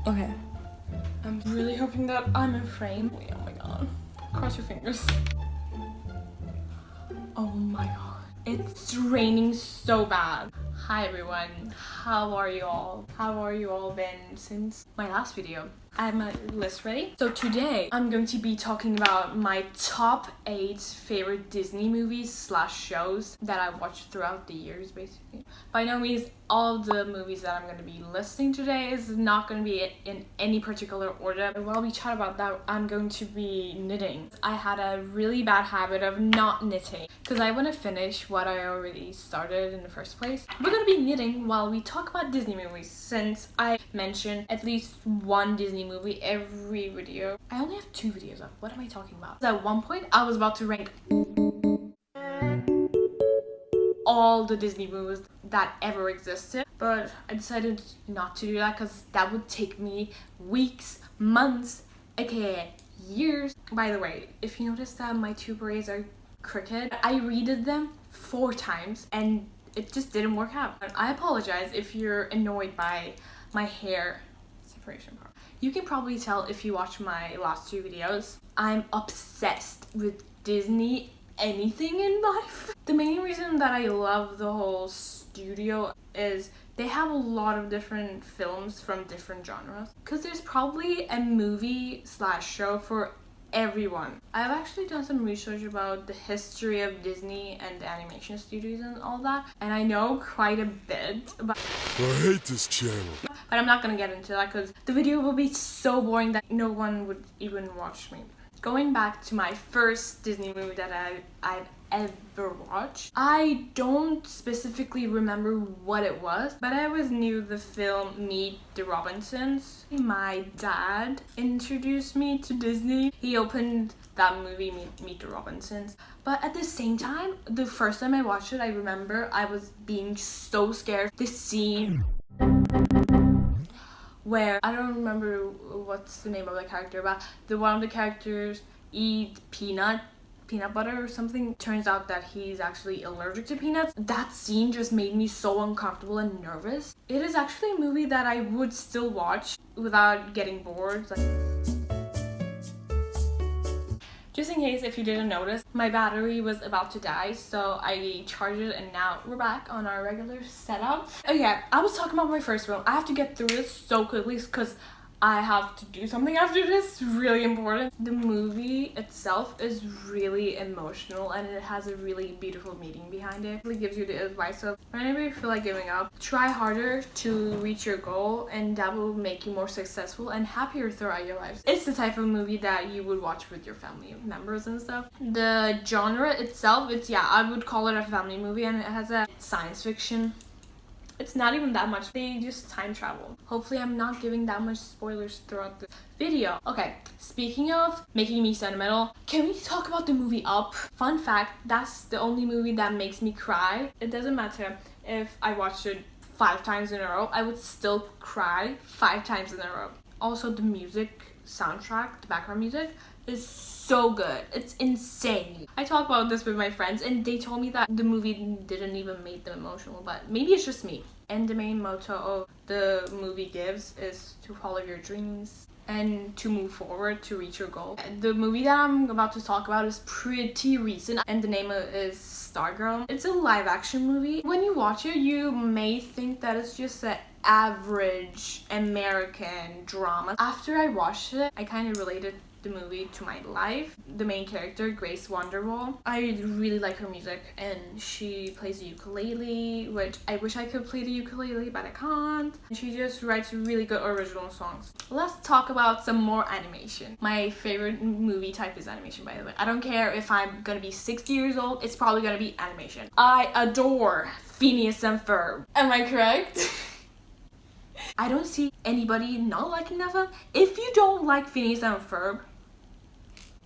Okay. I'm really hoping that I'm in frame. Wait, oh my god. Cross your fingers. Oh my god. It's raining so bad. Hi everyone. How are you all? How are you all been since my last video? I have my list ready. So today I'm going to be talking about my top 8 favorite Disney movies slash shows that I watched throughout the years basically. By no means all the movies that I'm going to be listing today is not going to be in any particular order. While we chat about that, I'm going to be knitting. I had a really bad habit of not knitting because I want to finish what I already started in the first place. We're going to be knitting while we talk about Disney movies since I mentioned at least one Disney movie every video. I only have 2 videos up. What am I talking about? At one point, I was about to rank all the Disney movies that ever existed, but I decided not to do that because that would take me weeks, months, aka years. By the way, if you notice that my 2 berets are crooked, I redid them 4 times and it just didn't work out. I apologize if you're annoyed by my hair separation part. You can probably tell if you watch my last 2 videos. I'm obsessed with Disney anything in life. The main reason that I love the whole studio is they have a lot of different films from different genres. Because there's probably a movie slash show for everyone. I've actually done some research about the history of Disney and the animation studios and all that, and I know quite a bit about. I hate this channel. But I'm not gonna get into that because the video will be so boring that no one would even watch me. Going back to my first Disney movie that I've ever watched, I don't specifically remember what it was, but I always knew the film Meet the Robinsons. My dad introduced me to Disney. He opened that movie, Meet the Robinsons. But at the same time, the first time I watched it, I remember I was being so scared. The scene where, I don't remember what's the name of the character, but one of the characters eat peanut butter or something. Turns out that he's actually allergic to peanuts. That scene just made me so uncomfortable and nervous. It is actually a movie that I would still watch without getting bored. Just in case if you didn't notice, my battery was about to die, so I charged it and now we're back on our regular setup. Okay, I was talking about my first film. I have to get through this so quickly because I have to do something after this, really important. The movie itself is really emotional and it has a really beautiful meaning behind it. It really gives you the advice of whenever you feel like giving up, try harder to reach your goal and that will make you more successful and happier throughout your lives. It's the type of movie that you would watch with your family members and stuff. The genre itself, I would call it a family movie and it has a science fiction. It's not even that much. They just time travel. Hopefully I'm not giving that much spoilers throughout the video. Okay, speaking of making me sentimental, can we talk about the movie Up? Fun fact, that's the only movie that makes me cry. It doesn't matter if I watched it 5 times in a row, I would still cry 5 times in a row. Also the music soundtrack, the background music, is so good. It's insane. I talk about this with my friends and they told me that the movie didn't even make them emotional, but maybe it's just me. And the main motto of the movie gives is to follow your dreams and to move forward to reach your goal. The movie that I'm about to talk about is pretty recent and the name is Stargirl. It's a live action movie. When you watch it, you may think that it's just an average American drama. After I watched it, I kind of related the movie to my life. The main character, Grace Wonderwall, I really like her music and she plays the ukulele, which I wish I could play the ukulele but I can't. She just writes really good original songs. Let's talk about some more animation. My favorite movie type is animation, by the way. I don't care if I'm gonna be 60 years old, it's probably gonna be animation. I adore Phineas and Ferb. Am I correct? I don't see anybody not liking that film. If you don't like Phineas and Ferb,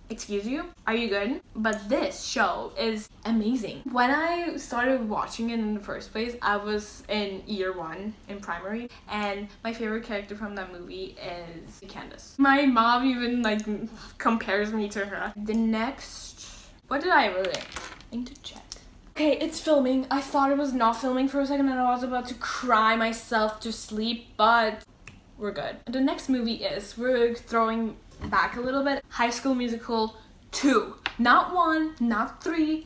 excuse you, are you good? But this show is amazing. When I started watching it in the first place, I was in year 1 in primary and my favorite character from that movie is Candace. My mom even compares me to her. The next, what did I write? I need to check. Okay, it's filming. I thought it was not filming for a second and I was about to cry myself to sleep, but we're good. The next movie is, we're throwing back a little bit, High School Musical 2. Not 1, not 3,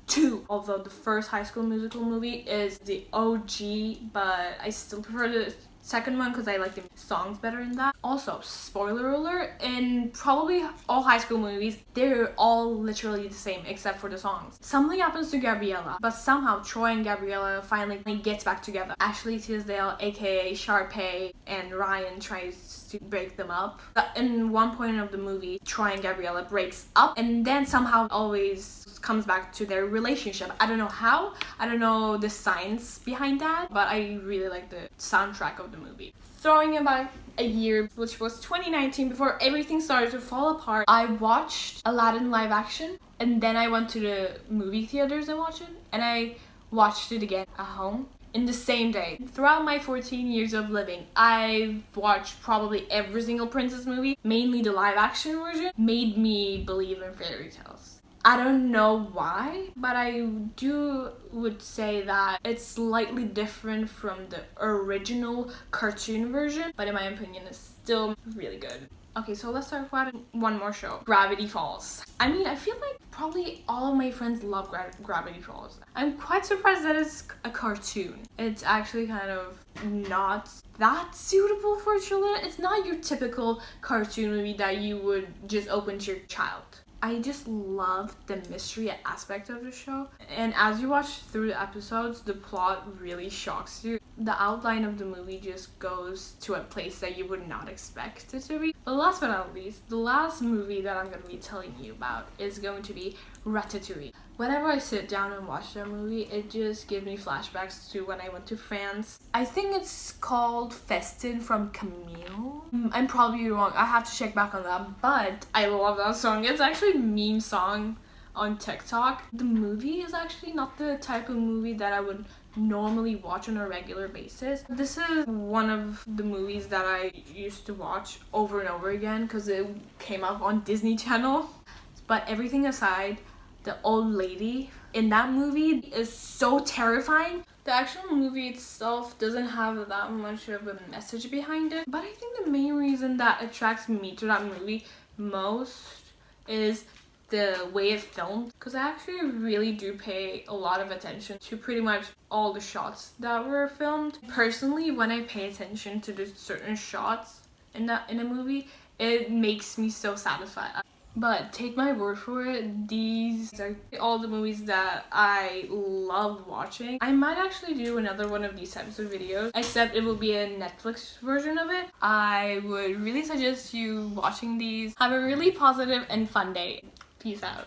2. Although the first High School Musical movie is the OG, but I still prefer the second one because I like the songs better in that. Also, spoiler alert, in probably all high school movies, they're all literally the same except for the songs. Something happens to Gabriella, but somehow Troy and Gabriella finally gets back together. Ashley Tisdale, aka Sharpay, and Ryan tries to break them up. But in one point of the movie, Troy and Gabriella breaks up and then somehow always comes back to their relationship. I don't know how, I don't know the science behind that, but I really like the soundtrack of the movie. Throwing it back a year, which was 2019, before everything started to fall apart, I watched Aladdin live action, and then I went to the movie theaters and watched it, and I watched it again at home in the same day. Throughout my 14 years of living, I've watched probably every single princess movie, mainly the live action version. Made me believe in fairy tales. I don't know why, but I would say that it's slightly different from the original cartoon version, but in my opinion, it's still really good. Okay, so let's talk about one more show, Gravity Falls. I mean, I feel like probably all of my friends love Gravity Falls. I'm quite surprised that it's a cartoon. It's actually kind of not that suitable for children. It's not your typical cartoon movie that you would just open to your child. I just love the mystery aspect of the show, and as you watch through the episodes, the plot really shocks you. The outline of the movie just goes to a place that you would not expect it to be. But last but not least, the last movie that I'm going to be telling you about is going to be Ratatouille. Whenever I sit down and watch that movie, it just gives me flashbacks to when I went to France. I think it's called Festin from Camille. I'm probably wrong. I have to check back on that, but I love that song. It's actually a meme song on TikTok. The movie is actually not the type of movie that I would normally watch on a regular basis. This is one of the movies that I used to watch over and over again because it came up on Disney Channel. But everything aside, the old lady in that movie is so terrifying. The actual movie itself doesn't have that much of a message behind it, but I think the main reason that attracts me to that movie most is the way it's filmed, because I actually really do pay a lot of attention to pretty much all the shots that were filmed. Personally, when I pay attention to the certain shots in a movie, it makes me so satisfied. But take my word for it, these are all the movies that I love watching. I might actually do another one of these types of videos, except it will be a Netflix version of it. I would really suggest you watching these. Have a really positive and fun day. Peace out.